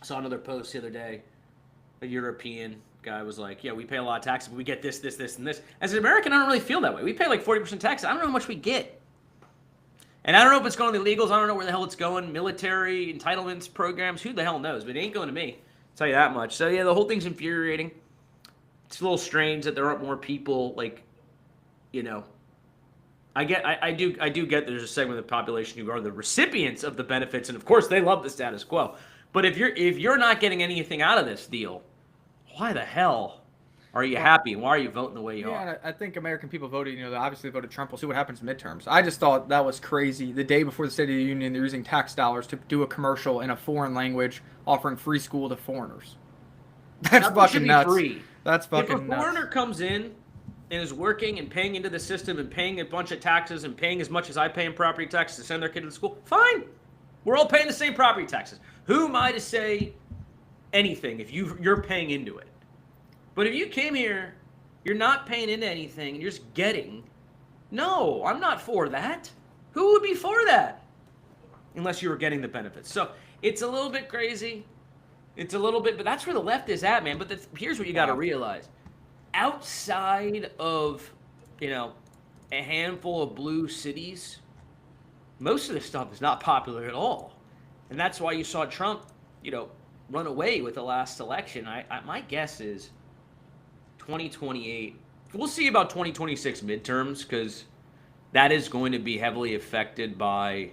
I saw another post the other day. A European guy was like, yeah, we pay a lot of taxes, but we get this, and this. As an American, I don't really feel that way. We pay like 40% taxes. I don't know how much we get. And I don't know if it's going to the illegals. I don't know where the hell it's going. Military entitlements programs. Who the hell knows? But it ain't going to me. I'll tell you that much. So yeah, the whole thing's infuriating. It's a little strange that there aren't more people I do get there's a segment of the population who are the recipients of the benefits, and of course they love the status quo. But if you're not getting anything out of this deal, why the hell are you happy? And why are you voting the way you are? Yeah, I think American people voted, they obviously voted Trump. We'll see what happens in midterms. I just thought that was crazy. The day before the State of the Union, they're using tax dollars to do a commercial in a foreign language offering free school to foreigners. That's fucking nuts. Free. That's fucking nuts. If a foreigner comes in and is working and paying into the system and paying a bunch of taxes and paying as much as I pay in property taxes to send their kid to school, fine. We're all paying the same property taxes. Who am I to say anything if you're paying into it? But if you came here, you're not paying into anything, and you're just getting. No, I'm not for that. Who would be for that? Unless you were getting the benefits. So it's a little bit crazy. It's a little bit, but that's where the left is at, man. But here's what you got to realize. Outside of, a handful of blue cities, most of this stuff is not popular at all. And that's why you saw Trump, run away with the last election. My guess is 2028. We'll see about 2026 midterms, because that is going to be heavily affected by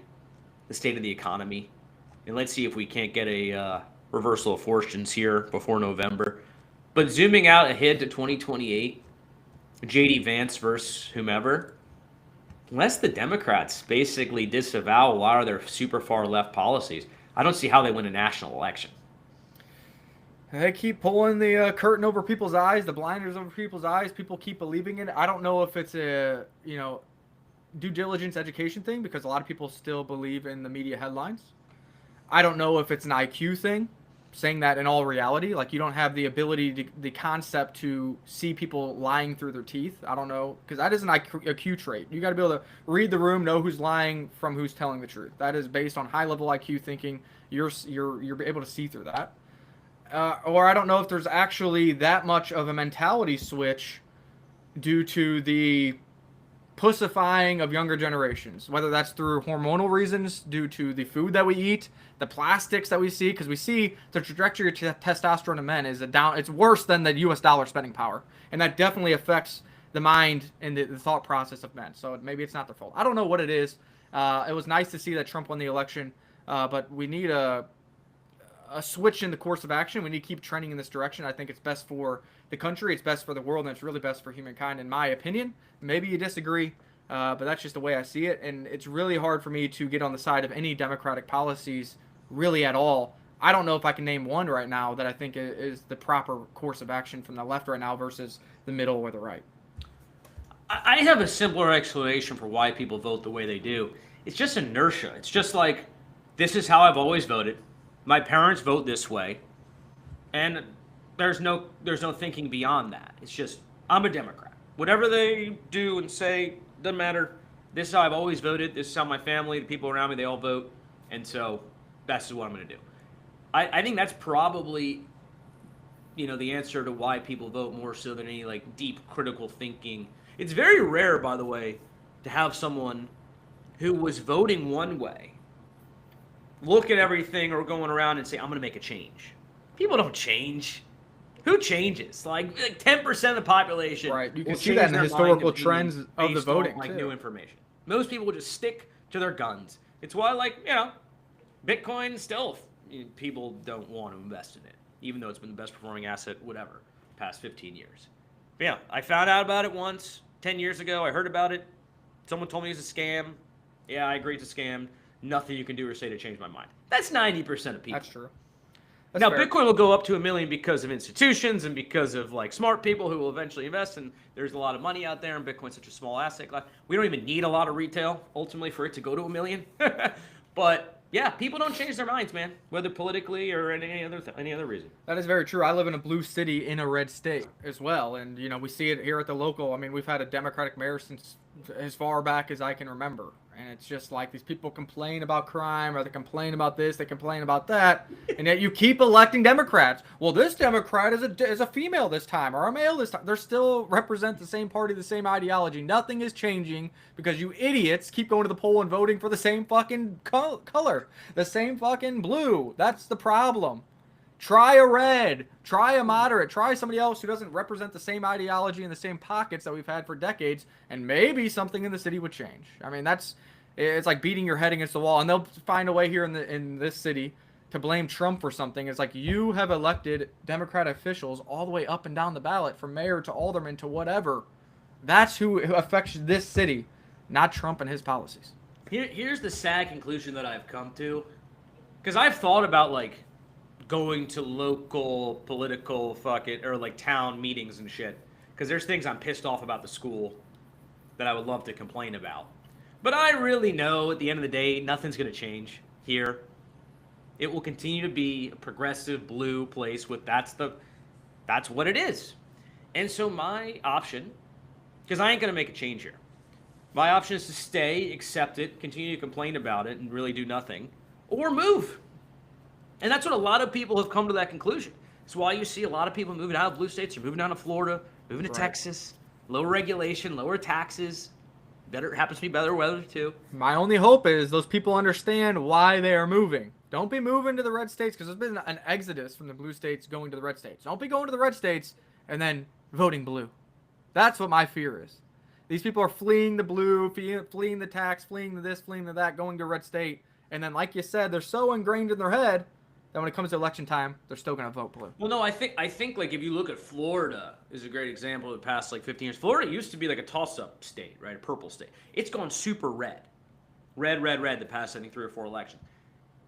the state of the economy. And let's see if we can't get a reversal of fortunes here before November. But zooming out ahead to 2028, J.D. Vance versus whomever, unless the Democrats basically disavow a lot of their super far left policies, I don't see how they win a national election. They keep pulling the curtain over people's eyes, the blinders over people's eyes. People keep believing in it. I don't know if it's a, due diligence education thing, because a lot of people still believe in the media headlines. I don't know if it's an IQ thing, saying that in all reality, like you don't have the ability, the concept to see people lying through their teeth. I don't know, because that is an IQ trait. You got to be able to read the room, know who's lying from who's telling the truth. That is based on high level IQ thinking. You're able to see through that. Or I don't know if there's actually that much of a mentality switch due to the pussifying of younger generations, whether that's through hormonal reasons, due to the food that we eat, the plastics that we see, because we see the trajectory of testosterone in men is it's worse than the U.S. dollar spending power, and that definitely affects the mind and the thought process of men. So maybe it's not their fault. I don't know what it is. It was nice to see that Trump won the election, but we need a switch in the course of action. We need to keep trending in this direction. I think it's best for the country, it's best for the world, and it's really best for humankind, in my opinion. Maybe you disagree, but that's just the way I see it, and it's really hard for me to get on the side of any Democratic policies really at all. I don't know if I can name one right now that I think is the proper course of action from the left right now versus the middle or the right. I have a simpler explanation for why people vote the way they do. It's just inertia. It's just like, this is how I've always voted. My parents vote this way, and there's no thinking beyond that. It's just, I'm a Democrat. Whatever they do and say, doesn't matter. This is how I've always voted. This is how my family, the people around me, they all vote. And so that's what I'm going to do. I think that's probably, the answer to why people vote more so than any like deep critical thinking. It's very rare, by the way, to have someone who was voting one way look at everything or going around and say, I'm going to make a change. People don't change. Who changes? Like 10% of the population. Right. You can see that in the historical trends of the voting. On, new information. Most people just stick to their guns. It's why, Bitcoin still, people don't want to invest in it, even though it's been the best performing asset, whatever, past 15 years. But yeah, I found out about it once, 10 years ago. I heard about it. Someone told me it was a scam. Yeah, I agree it's a scam. Nothing you can do or say to change my mind. That's 90% of people. That's true. Now, fair. Bitcoin will go up to $1 million because of institutions and because of smart people who will eventually invest. And there's a lot of money out there, and Bitcoin's such a small asset class. We don't even need a lot of retail ultimately for it to go to $1 million. But yeah, people don't change their minds, man, whether politically or any other reason. That is very true. I live in a blue city in a red state as well, and we see it here at the local. I mean, we've had a Democratic mayor since as far back as I can remember. And it's just like these people complain about crime, or they complain about this, they complain about that, and yet you keep electing Democrats. Well, this Democrat is a female this time, or a male this time. They still represent the same party, the same ideology. Nothing is changing because you idiots keep going to the poll and voting for the same fucking color, the same fucking blue. That's the problem. Try a red, try a moderate, try somebody else who doesn't represent the same ideology in the same pockets that we've had for decades, and maybe something in the city would change. I mean, it's like beating your head against the wall, and they'll find a way here in this city to blame Trump for something. It's like, you have elected Democrat officials all the way up and down the ballot, from mayor to alderman to whatever. That's who affects this city, not Trump and his policies. Here's the sad conclusion that I've come to, because I've thought about going to local political town meetings and shit, because there's things I'm pissed off about the school that I would love to complain about. But I really know at the end of the day, nothing's going to change here. It will continue to be a progressive blue place that's what it is. And so my option, because I ain't going to make a change here, my option is to stay, accept it, continue to complain about it, and really do nothing, or move. And that's what a lot of people have come to that conclusion. It's why you see a lot of people moving out of blue states. You're moving down to Florida, moving to Texas. Lower regulation, lower taxes. Happens to be better weather too. My only hope is those people understand why they are moving. Don't be moving to the red states, because there's been an exodus from the blue states going to the red states. Don't be going to the red states and then voting blue. That's what my fear is. These people are fleeing the blue, fleeing the tax, fleeing the this, fleeing the that, going to red state. And then, like you said, they're so ingrained in their head then when it comes to election time, they're still going to vote blue. Well, no, I think like if you look at Florida is a great example of the past like 15 years. Florida used to be like a toss-up state, right? A purple state. It's gone super red. Red the past, I think, 3 or 4 elections.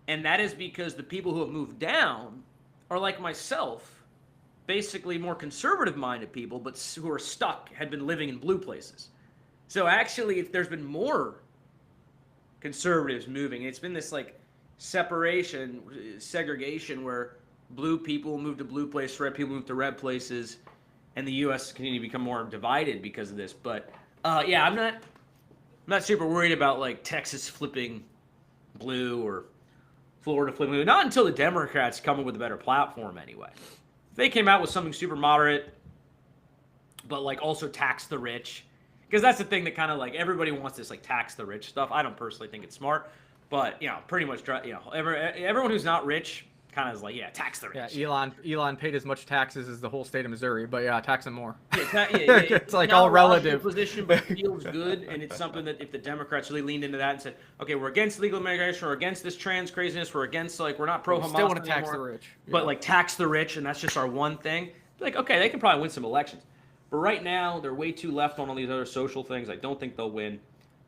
And that is because the people who have moved down are like myself, basically more conservative-minded people, but who are stuck, had been living in blue places. So actually, there's been more conservatives moving. It's been this like segregation where blue people move to blue places, red people move to red places, and the U.S. continue to become more divided because of this. But yeah, I'm not super worried about like Texas flipping blue or Florida flipping blue. Not until the Democrats come up with a better platform, anyway. If they came out with something super moderate, but like also tax the rich, because that's the thing that kind of like everybody wants this like tax the rich stuff. I don't personally think it's smart. But, pretty much, everyone who's not rich kind of is like, yeah, tax the rich. Yeah, Elon paid as much taxes as the whole state of Missouri, but yeah, tax him more. Yeah, it's like all relative. Position, but it feels good, and it's something that if the Democrats really leaned into that and said, okay, we're against legal immigration, we're against this trans craziness, we're against, like, we're not pro-Hamas still want to tax anymore, the rich. Yeah. But, like, tax the rich, and that's just our one thing. Like, okay, they can probably win some elections. But right now, they're way too left on all these other social things. I don't think they'll win.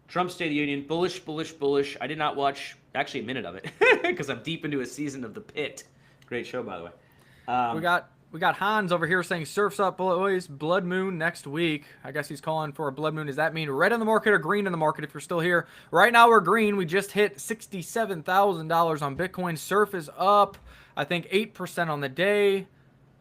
Trump State of the Union, bullish. I did not watch actually a minute of it because I'm deep into a season of The Pit. Great show, by the way. We got Hans over here saying surfs up boys, blood moon next week. I guess he's calling for a blood moon. Does that mean red in the market or green in the market if you're still here? Right now we're green. We just hit $67,000 on Bitcoin. Surf is up, I think 8% on the day.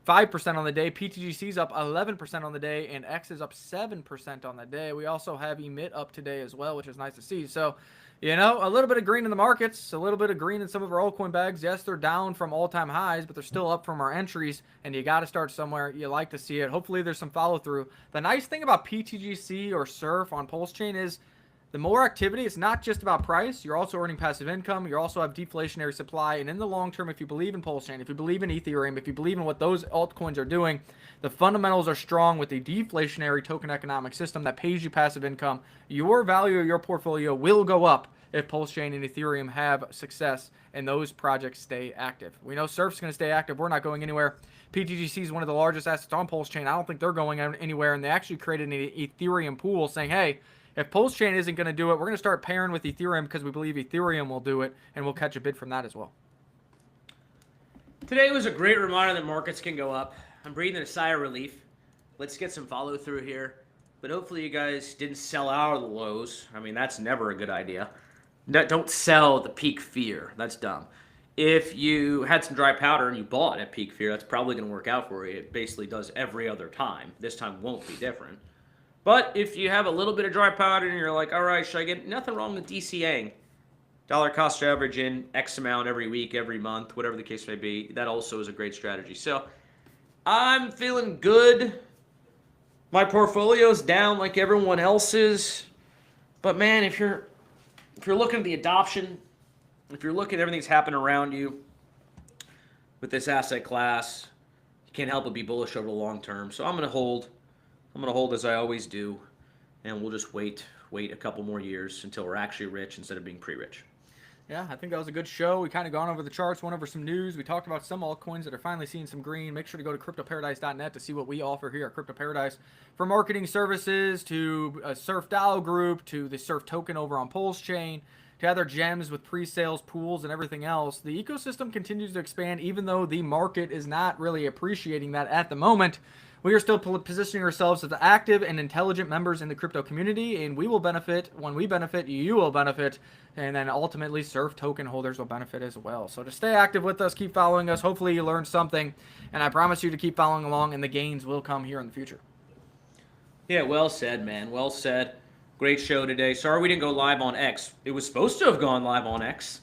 5% on the day. PTGC's up 11% on the day, and X is up 7% on the day. We also have emit up today as well, which is nice to see. So, a little bit of green in the markets, a little bit of green in some of our altcoin bags. Yes, they're down from all-time highs, but they're still up from our entries, and you got to start somewhere. You like to see it. Hopefully, there's some follow-through. The nice thing about PTGC or Surf on Pulse Chain is the more activity, it's not just about price. You're also earning passive income. You also have deflationary supply. And in the long term, if you believe in Pulse Chain, if you believe in Ethereum, if you believe in what those altcoins are doing, the fundamentals are strong with a deflationary token economic system that pays you passive income. Your value of your portfolio will go up if Pulse Chain and Ethereum have success and those projects stay active. We know Surf's going to stay active. We're not going anywhere. PTGC is one of the largest assets on Pulse Chain. I don't think they're going anywhere. And they actually created an Ethereum pool saying, hey, if Pulse Chain isn't going to do it, we're going to start pairing with Ethereum because we believe Ethereum will do it, and we'll catch a bid from that as well. Today was a great reminder that markets can go up. I'm breathing a sigh of relief. Let's get some follow through here. But hopefully you guys didn't sell out of the lows. I mean, that's never a good idea. Don't sell the peak fear. That's dumb. If you had some dry powder and you bought at peak fear, that's probably going to work out for you. It basically does every other time. This time won't be different. But if you have a little bit of dry powder and you're like, all right, should I get nothing wrong with DCAing? Dollar cost average in X amount every week, every month, whatever the case may be. That also is a great strategy. So I'm feeling good. My portfolio's down like everyone else's. But man, if you're looking at the adoption, if you're looking at everything that's happening around you with this asset class, you can't help but be bullish over the long term. So I'm going to hold. I'm going to hold as I always do, and we'll just wait a couple more years until we're actually rich instead of being pre-rich. Yeah, I think that was a good show. We kind of gone over the charts, went over some news. We talked about some altcoins that are finally seeing some green. Make sure to go to cryptoparadise.net to see what we offer here at Crypto Paradise. From marketing services to a Surf DAO group to the Surf token over on Pulse Chain to other gems with pre-sales, pools, and everything else. The ecosystem continues to expand even though the market is not really appreciating that at the moment. We are still positioning ourselves as active and intelligent members in the crypto community, and we will benefit. When we benefit, you will benefit, and then ultimately Surf token holders will benefit as well. So to stay active with us, keep following us. Hopefully you learned something, and I promise you to keep following along, and the gains will come here in the future. Yeah, well said, man. Well said. Great show today. Sorry we didn't go live on X. It was supposed to have gone live on X.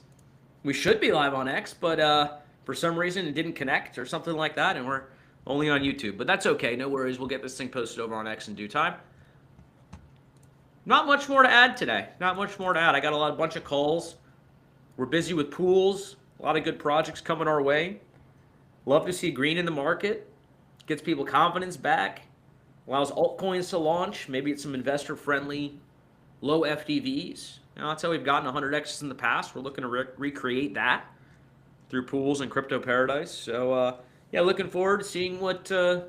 We should be live on X, but for some reason it didn't connect or something like that, and we're only on YouTube, but that's okay. No worries. We'll get this thing posted over on X in due time. Not much more to add today. Not much more to add. I got a bunch of calls. We're busy with pools. A lot of good projects coming our way. Love to see green in the market. Gets people confidence back. Allows altcoins to launch. Maybe it's some investor-friendly, low FDVs. That's how we've gotten 100Xs in the past. We're looking to recreate that. through pools and crypto paradise. So yeah, looking forward to seeing what the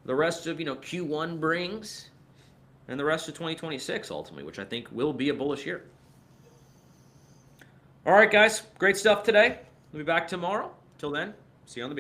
rest of Q1 brings, and the rest of 2026 ultimately, which I think will be a bullish year. All right, guys, great stuff today. We'll be back tomorrow. Till then, see you on the beat.